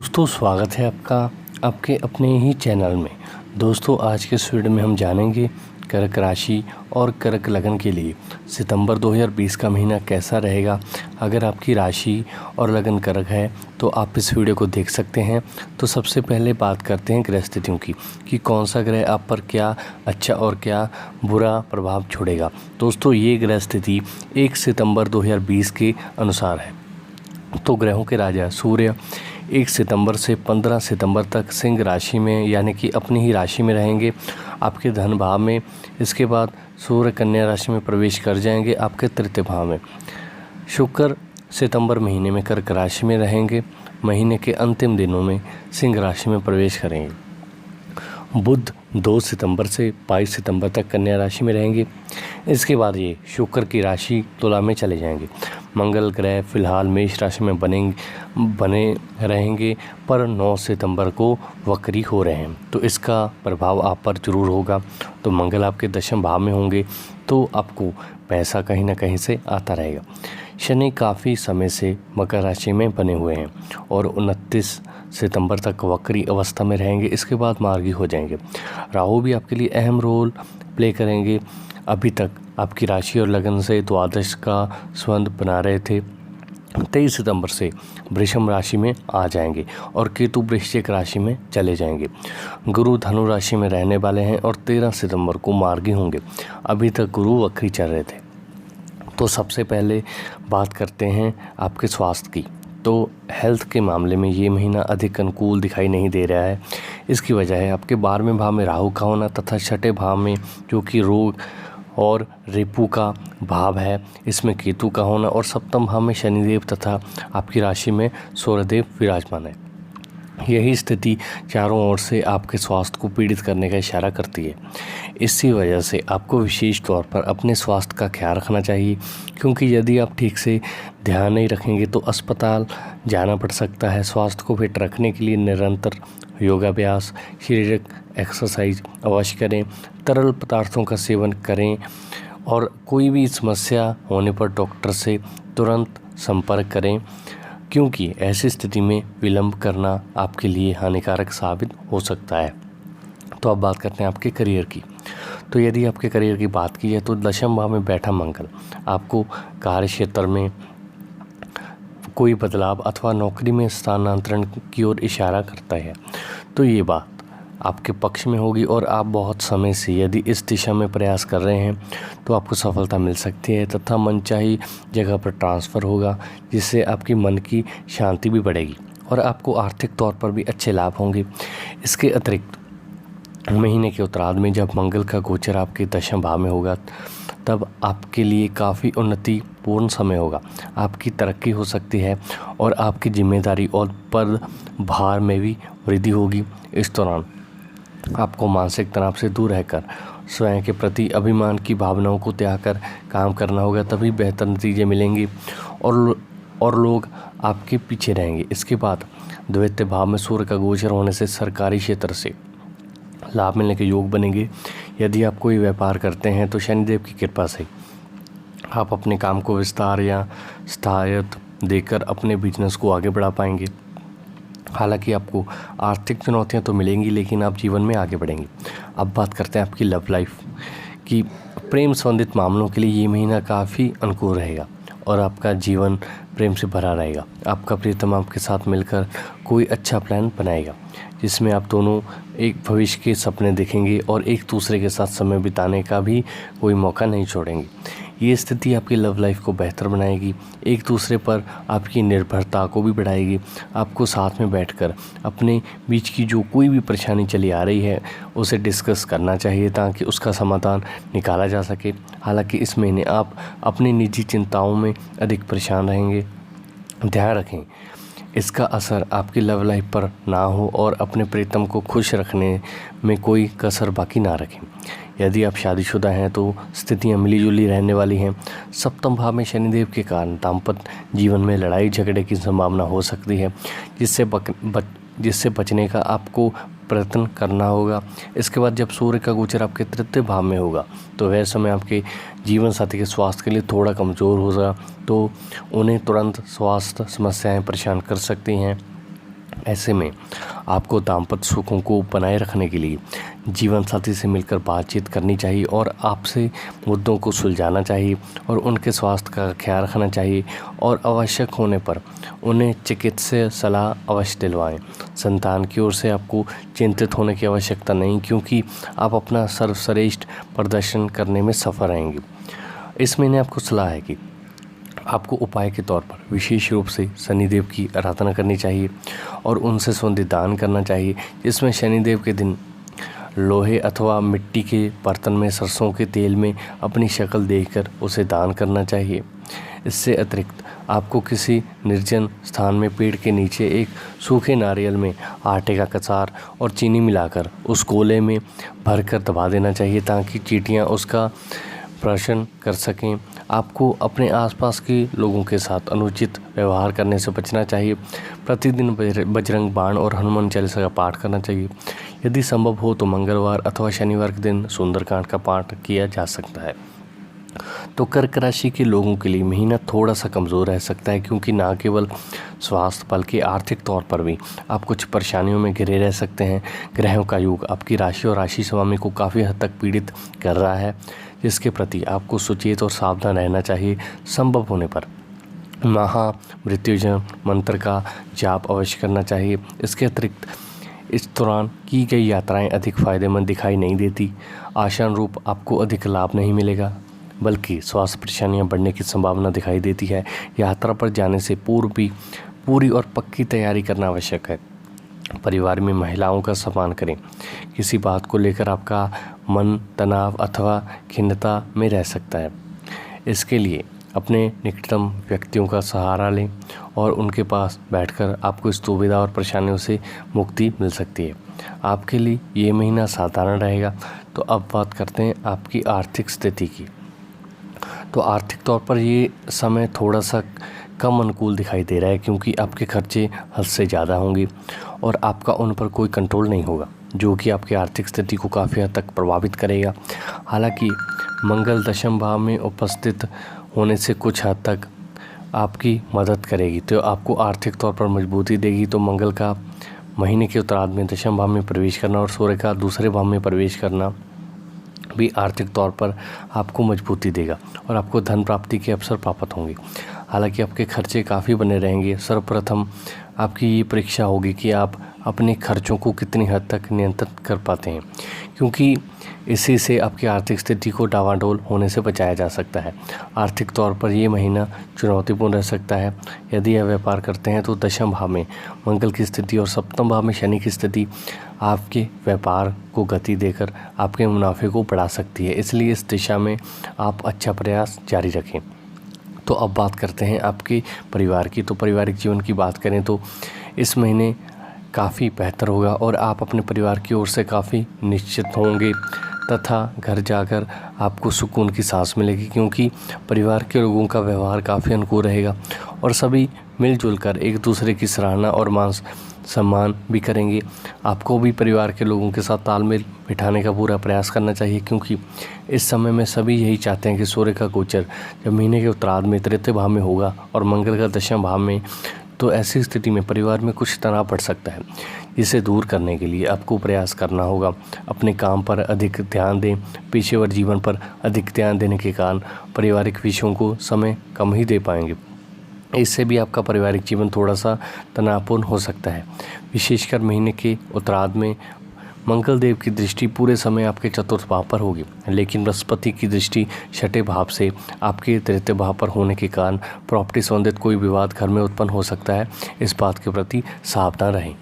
दोस्तों स्वागत है आपका आपके अपने ही चैनल में। दोस्तों आज के इस वीडियो में हम जानेंगे कर्क राशि और कर्क लगन के लिए सितंबर 2020 का महीना कैसा रहेगा। अगर आपकी राशि और लगन कर्क है तो आप इस वीडियो को देख सकते हैं। तो सबसे पहले बात करते हैं ग्रह स्थितियों की कि कौन सा ग्रह आप पर क्या अच्छा और क्या बुरा प्रभाव छोड़ेगा। दोस्तों ये ग्रह स्थिति 1 सितंबर 2020 के अनुसार है। तो ग्रहों के राजा सूर्य 1 सितंबर से 15 सितंबर तक सिंह राशि में यानी कि अपनी ही राशि में रहेंगे आपके धन भाव में। इसके बाद सूर्य कन्या राशि में प्रवेश कर जाएंगे आपके तृतीय भाव में। शुक्र सितंबर महीने में कर्क राशि में रहेंगे, महीने के अंतिम दिनों में सिंह राशि में प्रवेश करेंगे। बुध 2 सितंबर से 22 सितंबर तक कन्या राशि में रहेंगे। इसके बाद ये शुक्र की राशि तुला में चले जाएंगे। मंगल ग्रह फिलहाल मेष राशि में बने रहेंगे पर 9 सितंबर को वक्री हो रहे हैं, तो इसका प्रभाव आप पर जरूर होगा। तो मंगल आपके दशम भाव में होंगे तो आपको पैसा कहीं ना कहीं से आता रहेगा। शनि काफ़ी समय से मकर राशि में बने हुए हैं और 29 सितंबर तक वक्री अवस्था में रहेंगे। इसके बाद मार्गी हो जाएंगे। राहु भी आपके लिए अहम रोल प्ले करेंगे। अभी तक आपकी राशि और लगन से द्वादश का संबंध बना रहे थे। 23 सितंबर से वृषभ राशि में आ जाएंगे और केतु वृश्चिक राशि में चले जाएंगे। गुरु धनु राशि में रहने वाले हैं और 13 सितंबर को मार्गी होंगे। अभी तक गुरु वक्री चल रहे थे। तो सबसे पहले बात करते हैं आपके स्वास्थ्य की। तो हेल्थ के मामले में ये महीना अधिक अनुकूल दिखाई नहीं दे रहा है। इसकी वजह है आपके 12वें भाव में राहु का होना तथा 6ठे भाव में जो कि रोग और रिपु का भाव है, इसमें केतु का होना और 7वें भाव में शनिदेव तथा आपकी राशि में सूर्यदेव विराजमान है। यही स्थिति चारों ओर से आपके स्वास्थ्य को पीड़ित करने का इशारा करती है। इसी वजह से आपको विशेष तौर पर अपने स्वास्थ्य का ख्याल रखना चाहिए, क्योंकि यदि आप ठीक से ध्यान नहीं रखेंगे तो अस्पताल जाना पड़ सकता है। स्वास्थ्य को फिट रखने के लिए निरंतर योगाभ्यास, शारीरिक एक्सरसाइज अवश्य करें, तरल पदार्थों का सेवन करें और कोई भी समस्या होने पर डॉक्टर से तुरंत संपर्क करें, क्योंकि ऐसी स्थिति में विलंब करना आपके लिए हानिकारक साबित हो सकता है। तो अब बात करते हैं आपके करियर की। तो यदि आपके करियर की बात की जाए तो दशम भाव में बैठा मंगल आपको कार्य क्षेत्र में कोई बदलाव अथवा नौकरी में स्थानांतरण की ओर इशारा करता है। तो ये बात आपके पक्ष में होगी और आप बहुत समय से यदि इस दिशा में प्रयास कर रहे हैं तो आपको सफलता मिल सकती है तथा मनचाही जगह पर ट्रांसफ़र होगा, जिससे आपकी मन की शांति भी बढ़ेगी और आपको आर्थिक तौर पर भी अच्छे लाभ होंगे। इसके अतिरिक्त महीने के उत्तरार्ध में जब मंगल का गोचर आपके दशम भाव में होगा तब आपके लिए काफ़ी उन्नतिपूर्ण समय होगा। आपकी तरक्की हो सकती है और आपकी जिम्मेदारी और पद भार में भी वृद्धि होगी। इस दौरान आपको मानसिक तनाव से दूर रहकर स्वयं के प्रति अभिमान की भावनाओं को त्याग कर काम करना होगा, तभी बेहतर नतीजे मिलेंगे और लोग आपके पीछे रहेंगे। इसके बाद द्वितीय भाव में सूर्य का गोचर होने से सरकारी क्षेत्र से लाभ मिलने के योग बनेंगे। यदि आप कोई व्यापार करते हैं तो शनिदेव की कृपा से आप अपने काम को विस्तार या स्थायित्व देकर अपने बिजनेस को आगे बढ़ा पाएंगे। हालांकि आपको आर्थिक चुनौतियां तो मिलेंगी, लेकिन आप जीवन में आगे बढ़ेंगे। अब बात करते हैं आपकी लव लाइफ की। प्रेम संबंधित मामलों के लिए ये महीना काफ़ी अनुकूल रहेगा और आपका जीवन प्रेम से भरा रहेगा। आपका प्रियतम आपके साथ मिलकर कोई अच्छा प्लान बनाएगा, जिसमें आप दोनों एक भविष्य के सपने देखेंगे और एक दूसरे के साथ समय बिताने का भी कोई मौका नहीं छोड़ेंगे। ये स्थिति आपकी लव लाइफ को बेहतर बनाएगी, एक दूसरे पर आपकी निर्भरता को भी बढ़ाएगी। आपको साथ में बैठकर अपने बीच की जो कोई भी परेशानी चली आ रही है उसे डिस्कस करना चाहिए ताकि उसका समाधान निकाला जा सके। हालांकि इस महीने आप अपनी निजी चिंताओं में अधिक परेशान रहेंगे। ध्यान रखें इसका असर आपकी लव लाइफ पर ना हो और अपने प्रीतम को खुश रखने में कोई कसर बाकी ना रखें। यदि आप शादीशुदा हैं तो स्थितियां मिलीजुली रहने वाली हैं। 7वें भाव में शनिदेव के कारण दाम्पत्य जीवन में लड़ाई झगड़े की संभावना हो सकती है, जिससे बचने का आपको प्रयत्न करना होगा। इसके बाद जब सूर्य का गोचर आपके तृतीय भाव में होगा तो वह समय आपके जीवन साथी के स्वास्थ्य के लिए थोड़ा कमज़ोर होगा, तो उन्हें तुरंत स्वास्थ्य समस्याएं परेशान कर सकती हैं। ऐसे में आपको दाम्पत्य सुखों को बनाए रखने के लिए जीवन साथी से मिलकर बातचीत करनी चाहिए और आपसे मुद्दों को सुलझाना चाहिए और उनके स्वास्थ्य का ख्याल रखना चाहिए और आवश्यक होने पर उन्हें चिकित्सीय सलाह अवश्य दिलवाएं। संतान की ओर से आपको चिंतित होने की आवश्यकता नहीं, क्योंकि आप अपना सर्वश्रेष्ठ प्रदर्शन करने में सफल रहेंगे। इस महीने आपको सलाह है कि आपको उपाय के तौर पर विशेष रूप से शनिदेव की आराधना करनी चाहिए और उनसे संबंधित दान करना चाहिए, जिसमें शनिदेव के दिन लोहे अथवा मिट्टी के बर्तन में सरसों के तेल में अपनी शक्ल देखकर उसे दान करना चाहिए। इससे अतिरिक्त आपको किसी निर्जन स्थान में पेड़ के नीचे एक सूखे नारियल में आटे का कचार और चीनी मिलाकर उस गोले में भरकर दबा देना चाहिए, ताकि चींटियां उसका प्रशन कर सकें। आपको अपने आसपास के लोगों के साथ अनुचित व्यवहार करने से बचना चाहिए। प्रतिदिन बजरंग बाण और हनुमान चालीसा का पाठ करना चाहिए। यदि संभव हो तो मंगलवार अथवा शनिवार के दिन सुंदरकांड का पाठ किया जा सकता है। तो कर्क राशि के लोगों के लिए महीना थोड़ा सा कमज़ोर रह सकता है, क्योंकि न केवल स्वास्थ्य बल्कि आर्थिक तौर पर भी आप कुछ परेशानियों में घिरे रह सकते हैं। ग्रहों का योग आपकी राशि और राशि स्वामी को काफ़ी हद तक पीड़ित कर रहा है, जिसके प्रति आपको सुचेत और सावधान रहना चाहिए। संभव होने पर महामृत्युंजय मंत्र का जाप अवश्य करना चाहिए। इसके अतिरिक्त इस दौरान की गई यात्राएं अधिक फ़ायदेमंद दिखाई नहीं देती। आशान रूप आपको अधिक लाभ नहीं मिलेगा, बल्कि स्वास्थ्य परेशानियां बढ़ने की संभावना दिखाई देती है। यात्रा पर जाने से पूर्व भी पूरी और पक्की तैयारी करना आवश्यक है। परिवार में महिलाओं का सम्मान करें। किसी बात को लेकर आपका मन तनाव अथवा खिन्नता में रह सकता है। इसके लिए अपने निकटतम व्यक्तियों का सहारा लें और उनके पास बैठकर आपको इस दुविधा और परेशानियों से मुक्ति मिल सकती है। आपके लिए ये महीना साधारण रहेगा। तो अब बात करते हैं आपकी आर्थिक स्थिति की। तो आर्थिक तौर पर ये समय थोड़ा सा कम अनुकूल दिखाई दे रहा है, क्योंकि आपके खर्चे हद से ज़्यादा होंगे और आपका उन पर कोई कंट्रोल नहीं होगा, जो कि आपकी आर्थिक स्थिति को काफ़ी हद तक प्रभावित करेगा। हालांकि मंगल दशम भाव में उपस्थित होने से कुछ हद तक आपकी मदद करेगी, तो आपको आर्थिक तौर पर मजबूती देगी। तो मंगल का महीने के उत्तरार्ध में दशम भाव में प्रवेश करना और सूर्य का दूसरे भाव में प्रवेश करना भी आर्थिक तौर पर आपको मजबूती देगा और आपको धन प्राप्ति के अवसर प्राप्त होंगे। हालांकि आपके खर्चे काफ़ी बने रहेंगे। सर्वप्रथम आपकी ये परीक्षा होगी कि आप अपने खर्चों को कितनी हद तक नियंत्रित कर पाते हैं, क्योंकि इसी से आपकी आर्थिक स्थिति को डावाडोल होने से बचाया जा सकता है। आर्थिक तौर पर ये महीना चुनौतीपूर्ण रह सकता है। यदि आप व्यापार करते हैं तो दशम भाव में मंगल की स्थिति और सप्तम भाव में शनि की स्थिति आपके व्यापार को गति देकर आपके मुनाफे को बढ़ा सकती है। इसलिए इस दिशा में आप अच्छा प्रयास जारी रखें। तो अब बात करते हैं आपके परिवार की। तो पारिवारिक जीवन की बात करें तो इस महीने काफ़ी बेहतर होगा और आप अपने परिवार की ओर से काफ़ी निश्चित होंगे तथा घर जाकर आपको सुकून की सांस मिलेगी, क्योंकि परिवार के लोगों का व्यवहार काफ़ी अनुकूल रहेगा और सभी मिलजुल कर एक दूसरे की सराहना और मान सम्मान भी करेंगे। आपको भी परिवार के लोगों के साथ तालमेल बिठाने का पूरा प्रयास करना चाहिए, क्योंकि इस समय में सभी यही चाहते हैं कि सूर्य का गोचर जब महीने के उत्तरार्ध में तृतीय भाव में होगा और मंगल का दशम भाव में, तो ऐसी स्थिति में परिवार में कुछ तनाव पड़ सकता है, जिसे दूर करने के लिए आपको प्रयास करना होगा। अपने काम पर अधिक ध्यान दें। पेशेवर जीवन पर अधिक ध्यान देने के कारण पारिवारिक विषयों को समय कम ही दे पाएंगे। इससे भी आपका पारिवारिक जीवन थोड़ा सा तनावपूर्ण हो सकता है। विशेषकर महीने के उत्तरार्ध में मंगल देव की दृष्टि पूरे समय आपके चतुर्थ भाव पर होगी, लेकिन बृहस्पति की दृष्टि छठे भाव से आपके तृतीय भाव पर होने के कारण प्रॉपर्टी संबंधित कोई विवाद घर में उत्पन्न हो सकता है। इस बात के प्रति सावधान रहें।